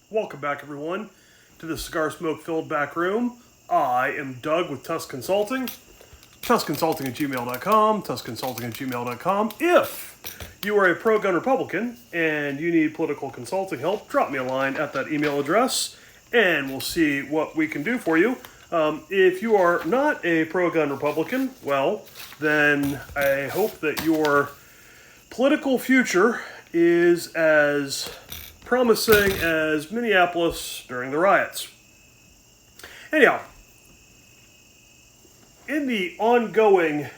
Welcome back, everyone, to the cigar smoke-filled back room. I am Doug with Tusk Consulting, tuskconsulting@gmail.com, tuskconsulting@gmail.com. If you are a pro-gun Republican and you need political consulting help, drop me a line at that email address, and we'll see what we can do for you. If you are not a pro-gun Republican, well, then I hope that your political future is as promising as Minneapolis during the riots. Anyhow, in the ongoing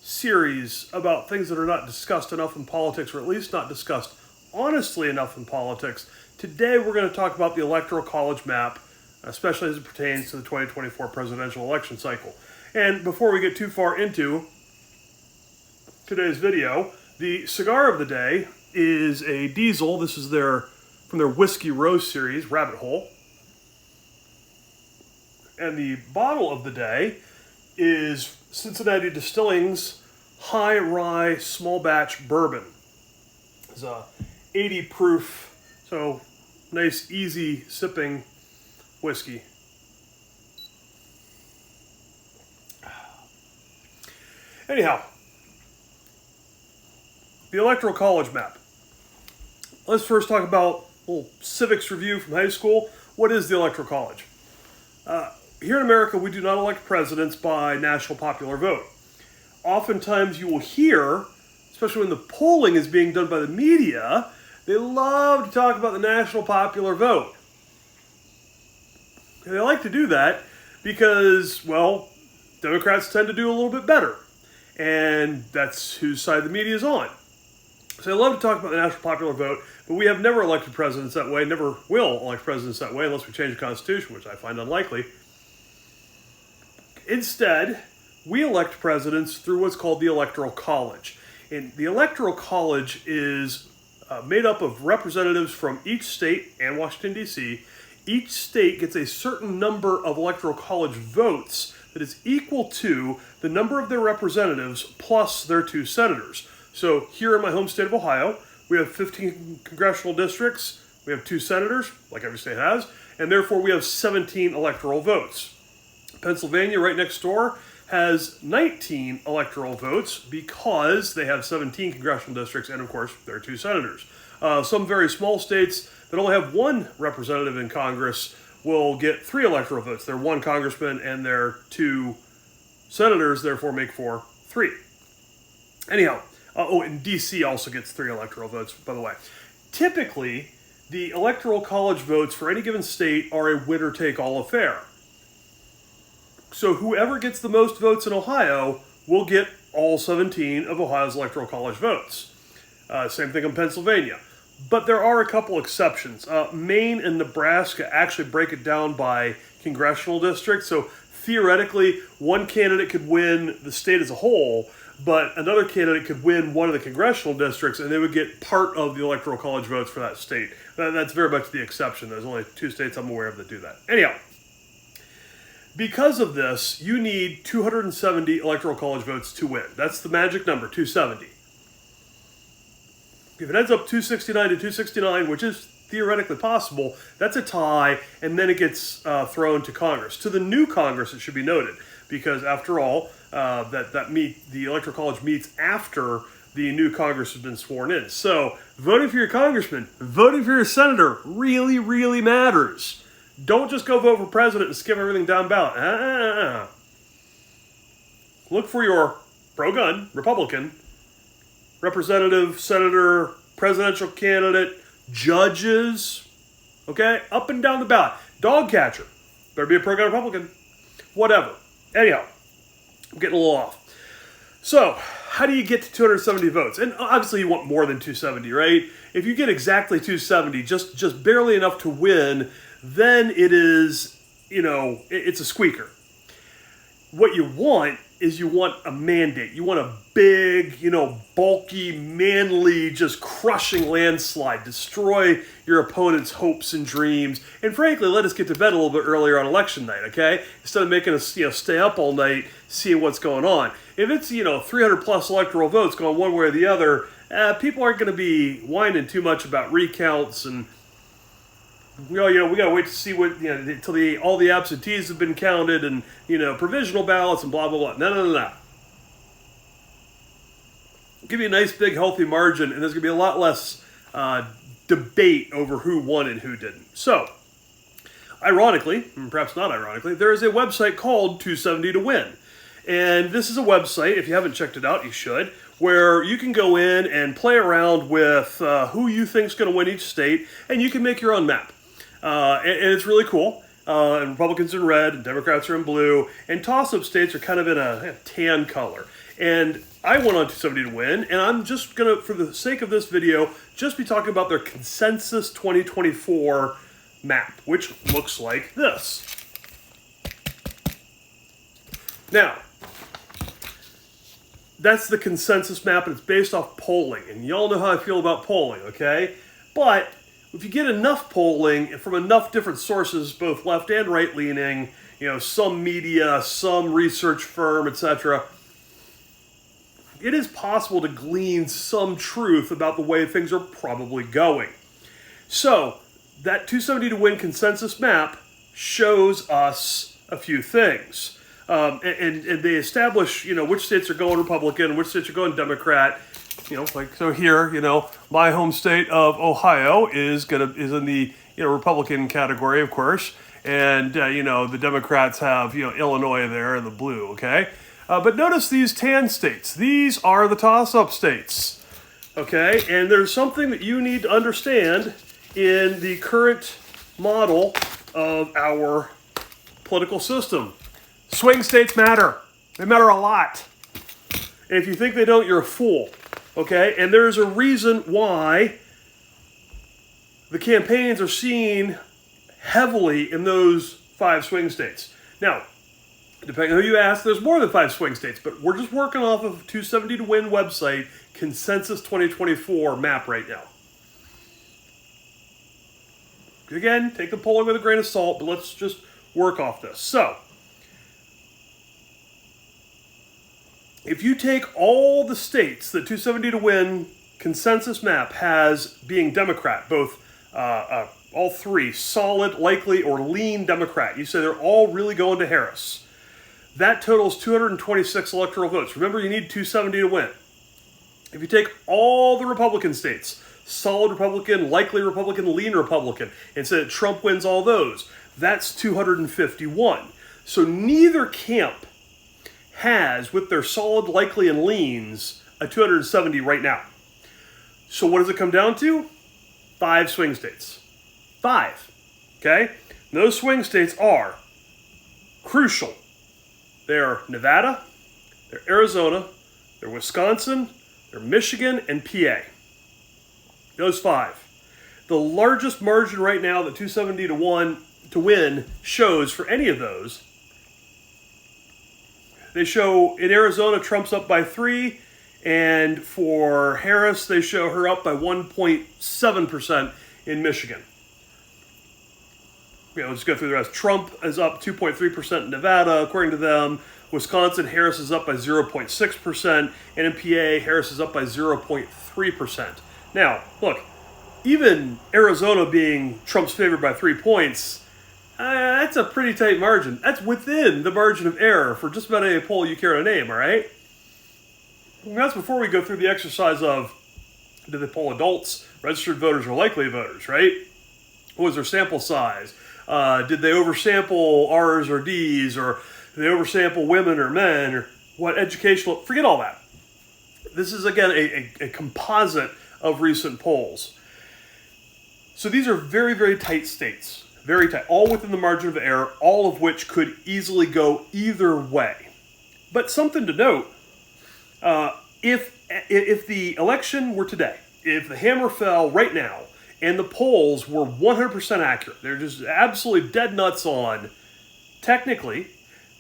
series about things that are not discussed enough in politics, or at least not discussed honestly enough in politics, today we're going to talk about the Electoral College map, especially as it pertains to the 2024 presidential election cycle. And before we get too far into today's video, the cigar of the day is a Diesel. This is from their Whiskey Rose series, Rabbit Hole. And the bottle of the day is Cincinnati Distilling's High Rye Small Batch Bourbon. It's a 80 proof, so nice, easy sipping whiskey. Anyhow, the Electoral College map. Let's first talk about a little civics review from high school. What is the Electoral College? Here in America, we do not elect presidents by national popular vote. Oftentimes you will hear, especially when the polling is being done by the media, they love to talk about the national popular vote. And they like to do that because, well, Democrats tend to do a little bit better. And that's whose side the media is on. So they love to talk about the national popular vote, but we have never elected presidents that way, never will elect presidents that way unless we change the Constitution, which I find unlikely. Instead, we elect presidents through what's called the Electoral College. And the Electoral College is made up of representatives from each state and Washington, D.C. Each state gets a certain number of Electoral College votes that is equal to the number of their representatives plus their 2 senators. So here in my home state of Ohio, we have 15 congressional districts, we have 2 senators, like every state has, and therefore we have 17 electoral votes. Pennsylvania, right next door, has 19 electoral votes because they have 17 congressional districts and, of course, their 2 senators. Some very small states that only have 1 representative in Congress will get 3 electoral votes. Their 1 congressman and their 2 senators therefore make for 3. Anyhow, and D.C. also gets 3 electoral votes, by the way. Typically, the Electoral College votes for any given state are a winner-take-all affair. So whoever gets the most votes in Ohio will get all 17 of Ohio's Electoral College votes. Same thing in Pennsylvania. But there are a couple exceptions. Maine and Nebraska actually break it down by congressional district. So theoretically, one candidate could win the state as a whole, but another candidate could win one of the congressional districts, and they would get part of the Electoral College votes for that state. That's very much the exception. There's only 2 states I'm aware of that do that. Anyhow, because of this, you need 270 Electoral College votes to win. That's the magic number, 270. If it ends up 269 to 269, which is theoretically possible, that's a tie, and then it gets thrown to Congress. To the new Congress, it should be noted, because after all, the Electoral College meets after the new Congress has been sworn in. So voting for your congressman, voting for your senator really, really matters. Don't just go vote for president and skip everything down ballot. Look for your pro-gun Republican representative, senator, presidential candidate, judges, okay, up and down the ballot. Dog catcher, better be a pro-gun Republican. Whatever. Anyhow, I'm getting a little off. So, how do you get to 270 votes? And obviously you want more than 270, right? If you get exactly 270, just barely enough to win, then it is, it's a squeaker. What you want is you want a mandate. You want a big, bulky, manly, just crushing landslide. Destroy your opponent's hopes and dreams. And frankly, let us get to bed a little bit earlier on election night, okay? Instead of making us, stay up all night seeing what's going on. If it's, 300 plus electoral votes going one way or the other, people aren't going to be whining too much about recounts and we got to wait to see what, until all the absentees have been counted and, provisional ballots and blah, blah, blah. No. Give you a nice, big, healthy margin, and there's going to be a lot less debate over who won and who didn't. So, ironically, perhaps not ironically, there is a website called 270 to Win. And this is a website, if you haven't checked it out, you should, where you can go in and play around with who you think is going to win each state, and you can make your own map. And it's really cool. And Republicans are in red, and Democrats are in blue, and toss-up states are kind of in a tan color. And I went on 270 to Win, and I'm just going to, for the sake of this video, just be talking about their Consensus 2024 map, which looks like this. Now, that's the consensus map, and it's based off polling. And y'all know how I feel about polling, okay? But if you get enough polling from enough different sources, both left and right-leaning, some media, some research firm, etc., it is possible to glean some truth about the way things are probably going. So, that 270 to Win consensus map shows us a few things. And they establish, which states are going Republican, which states are going Democrat. So here, my home state of Ohio is in the Republican category, of course, and the Democrats have Illinois there in the blue. Okay, but notice these tan states. These are the toss-up states. Okay, and there's something that you need to understand in the current model of our political system. Swing states matter. They matter a lot. And if you think they don't, you're a fool. Okay? And there's a reason why the campaigns are seen heavily in those 5 swing states. Now, depending on who you ask, there's more than 5 swing states, but we're just working off of 270 to Win website Consensus 2024 map right now. Again, take the polling with a grain of salt, but let's just work off this. So, if you take all the states that 270 to Win consensus map has being Democrat, both all 3, solid, likely, or lean Democrat, you say they're all really going to Harris. That totals 226 electoral votes. Remember, you need 270 to win. If you take all the Republican states, solid Republican, likely Republican, lean Republican, and say that Trump wins all those, that's 251. So neither camp has, with their solid, likely, and leans, a 270 right now. So what does it come down to? 5 swing states. 5. Okay? And those swing states are crucial. They're Nevada, they're Arizona, they're Wisconsin, they're Michigan, and PA. Those 5. The largest margin right now that 270 to 1 to win shows for any of those, they show in Arizona Trump's up by 3, and for Harris they show her up by 1.7% in Michigan. Let's go through the rest. Trump is up 2.3% in Nevada, according to them. Wisconsin, Harris is up by 0.6%, and in PA, Harris is up by 0.3%. Now, look, even Arizona being Trump's favorite by 3 points, that's a pretty tight margin. That's within the margin of error for just about any poll you care to name, all right? And that's before we go through the exercise of, did they poll adults, registered voters, or likely voters, right? What was their sample size? Did they oversample R's or D's, or did they oversample women or men, or what educational? Forget all that. This is, again, a composite of recent polls. So these are very, very tight states. Very tight. All within the margin of error, all of which could easily go either way. But something to note, if the election were today, if the hammer fell right now, and the polls were 100% accurate, they're just absolutely dead nuts on, technically,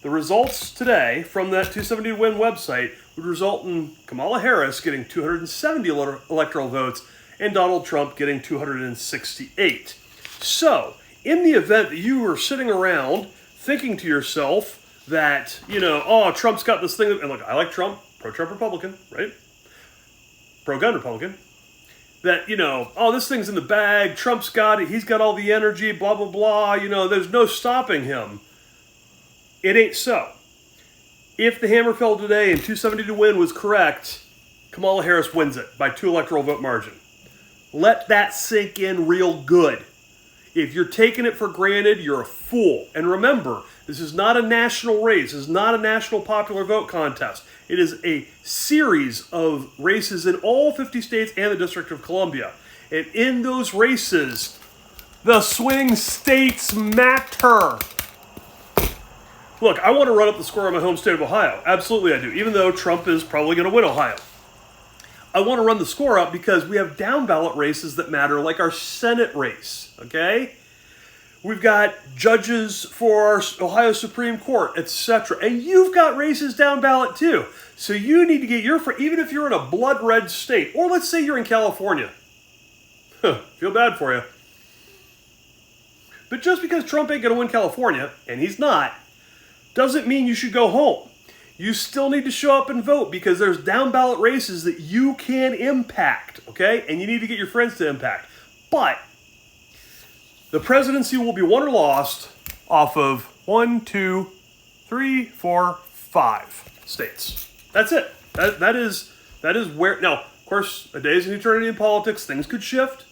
the results today from that 270 to Win website would result in Kamala Harris getting 270 electoral votes and Donald Trump getting 268. So, in the event that you were sitting around thinking to yourself that, Trump's got this thing, and look, I like Trump, pro-Trump Republican, right? Pro-gun Republican. that, oh, this thing's in the bag, Trump's got it, he's got all the energy, blah, blah, blah, there's no stopping him. It ain't so. If the hammer fell today and 270 to win was correct, Kamala Harris wins it by 2 electoral vote margin. Let that sink in real good. If you're taking it for granted, you're a fool. And remember, this is not a national race. This is not a national popular vote contest. It is a series of races in all 50 states and the District of Columbia. And in those races, the swing states matter. Look, I want to run up the score in my home state of Ohio. Absolutely I do, even though Trump is probably going to win Ohio. I want to run the score up because we have down ballot races that matter, like our Senate race, okay? We've got judges for our Ohio Supreme Court, etc. And you've got races down ballot too. So you need to get even if you're in a blood red state, or let's say you're in California. Feel bad for you. But just because Trump ain't going to win California, and he's not, doesn't mean you should go home. You still need to show up and vote because there's down ballot races that you can impact, okay? And you need to get your friends to impact. But the presidency will be won or lost off of 1, 2, 3, 4, 5 states. That's it. That is where. Now, of course, a day is an eternity in politics. Things could shift.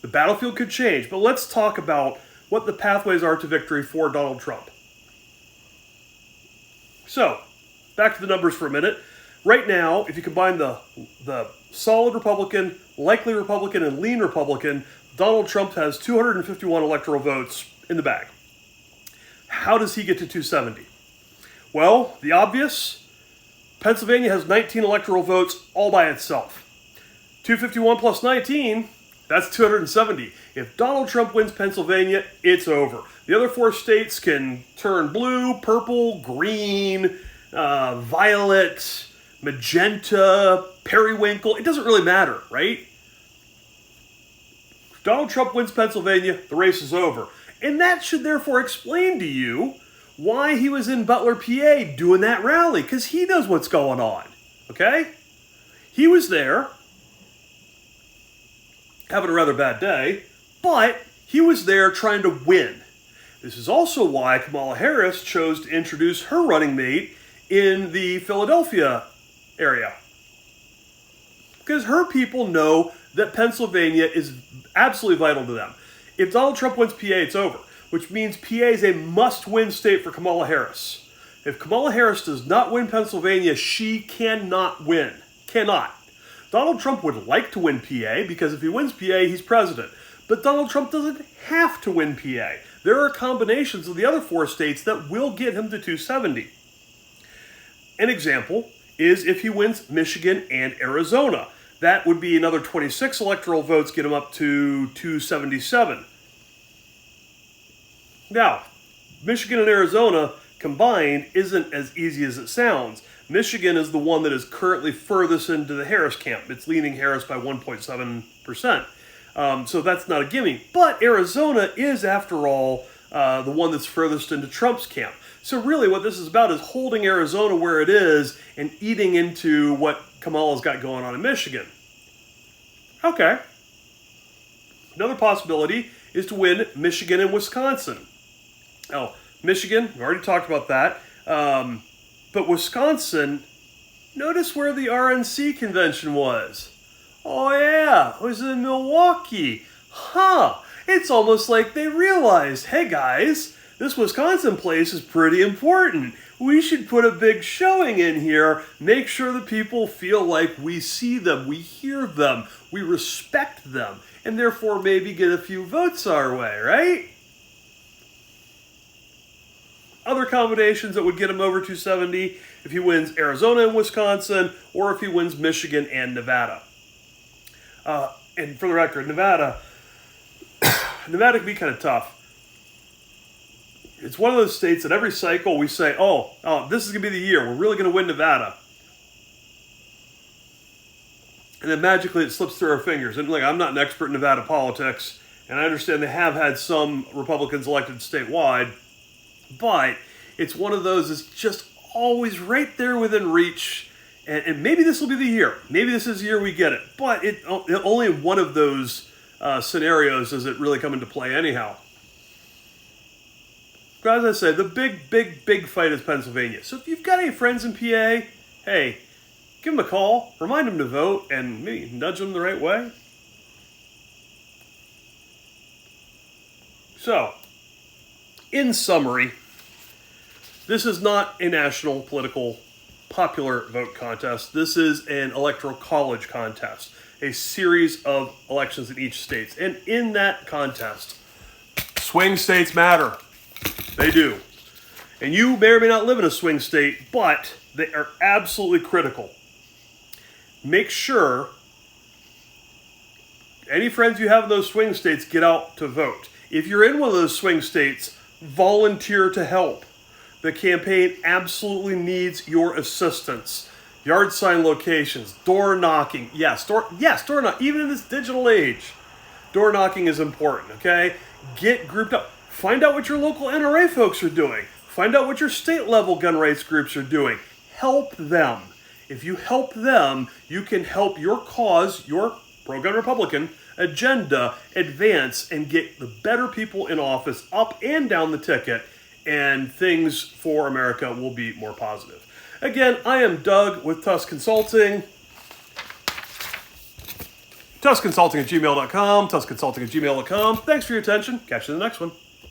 The battlefield could change. But let's talk about what the pathways are to victory for Donald Trump. So, back to the numbers for a minute. Right now, if you combine the solid Republican, likely Republican, and lean Republican, Donald Trump has 251 electoral votes in the bag. How does he get to 270? Well, the obvious, Pennsylvania has 19 electoral votes all by itself. 251 plus 19, that's 270. If Donald Trump wins Pennsylvania, it's over. The other 4 states can turn blue, purple, green, violet, magenta, periwinkle. It doesn't really matter, right? If Donald Trump wins Pennsylvania, the race is over. And that should therefore explain to you why he was in Butler, PA doing that rally, because he knows what's going on, okay? He was there, having a rather bad day, but he was there trying to win. This is also why Kamala Harris chose to introduce her running mate in the Philadelphia area. Because her people know that Pennsylvania is absolutely vital to them. If Donald Trump wins PA, it's over, which means PA is a must-win state for Kamala Harris. If Kamala Harris does not win Pennsylvania, she cannot win. Cannot. Donald Trump would like to win PA because if he wins PA, he's president. But Donald Trump doesn't have to win PA. There are combinations of the other 4 states that will get him to 270. An example is if he wins Michigan and Arizona. That would be another 26 electoral votes, get him up to 277. Now, Michigan and Arizona combined isn't as easy as it sounds. Michigan is the one that is currently furthest into the Harris camp. It's leaning Harris by 1.7%. So that's not a gimme. But Arizona is, after all, the one that's furthest into Trump's camp. So really what this is about is holding Arizona where it is and eating into what Kamala's got going on in Michigan. Okay. Another possibility is to win Michigan and Wisconsin. Oh, Michigan, we already talked about that. But Wisconsin, notice where the RNC convention was. Oh yeah, it was in Milwaukee. Huh, it's almost like they realized, hey guys, this Wisconsin place is pretty important. We should put a big showing in here, make sure that people feel like we see them, we hear them, we respect them, and therefore maybe get a few votes our way, right? Other combinations that would get him over 270 if he wins Arizona and Wisconsin, or if he wins Michigan and Nevada. And for the record, Nevada can be kind of tough. It's one of those states that every cycle we say, oh, this is going to be the year. We're really going to win Nevada. And then magically it slips through our fingers. And I'm not an expert in Nevada politics, and I understand they have had some Republicans elected statewide, but it's one of those that's just always right there within reach. And maybe this will be the year. Maybe this is the year we get it. But only in one of those scenarios does it really come into play anyhow. But as I say, the big fight is Pennsylvania. So if you've got any friends in PA, hey, give them a call, remind them to vote, and maybe nudge them the right way. So, in summary, this is not a national political popular vote contest. This is an electoral college contest, a series of elections in each state. And in that contest, swing states matter. They do. And you may or may not live in a swing state, but they are absolutely critical. Make sure any friends you have in those swing states get out to vote. If you're in one of those swing states, volunteer to help. The campaign absolutely needs your assistance. Yard sign locations, door knocking. Yes, door knocking. Even in this digital age, door knocking is important, okay? Get grouped up. Find out what your local NRA folks are doing. Find out what your state level gun rights groups are doing. Help them. If you help them, you can help your cause, your pro-gun Republican agenda advance and get the better people in office up and down the ticket, and things for America will be more positive. Again, I am Doug with Tusk Consulting. TuskConsulting@gmail.com. TuskConsulting@gmail.com. Thanks for your attention. Catch you in the next one.